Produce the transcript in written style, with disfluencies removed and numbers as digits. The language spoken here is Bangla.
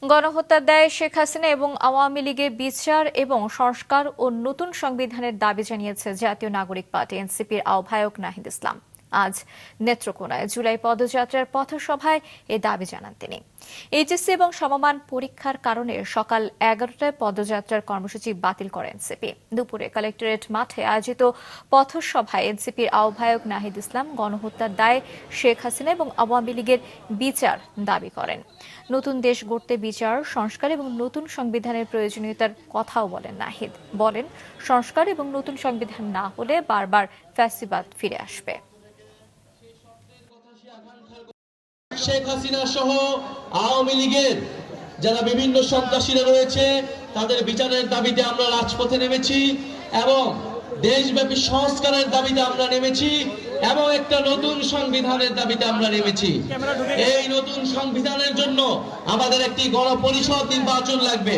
গণহত্যার দায়ে শেখ হাসিনা এবং আওয়ামী লীগের বিচার এবং সংস্কার ও নতুন সংবিধানের দাবি জানিয়েছে জাতীয় নাগরিক পার্টি এনসিপির আহ্বায়ক নাহিদ ইসলাম। আজ নেত্রকোনায় জুলাই পদযাত্রার পথসভায় এ দাবি জানান তিনি। এইচএসসি এবং সমমান পরীক্ষার কারণে সকাল 11টায় পদযাত্রার কর্মসূচি বাতিল করে এনসিপি। দুপুরে কালেক্টরেট মাঠে আয়োজিত পথসভায় এনসিপির আহ্বায়ক নাহিদ ইসলাম গণহত্যার দায়ে শেখ হাসিনা এবং আওয়ামী লীগের বিচার দাবি করেন। নতুন দেশ গড়তে বিচার, সংস্কার এবং নতুন সংবিধানের প্রয়োজনীয়তার কথাও বলেন নাহিদ। বলেন, সংস্কার এবং নতুন সংবিধান না হলে বারবার ফ্যাসিবাদ ফিরে আসবে। শেখ হাসিনা সহ আওয়ামী লীগের যারা বিভিন্ন সন্ত্রাসীরা রয়েছে তাদের বিচারের দাবিতে আমরা রাজপথে নেমেছি এবং দেশব্যাপী সংস্কারের দাবিতে আমরা নেমেছি এবং একটা নতুন সংবিধানের দাবিতে আমরা নেমেছি। এই নতুন সংবিধানের জন্য আমাদের একটি গণপরিষদ নির্বাচন লাগবে।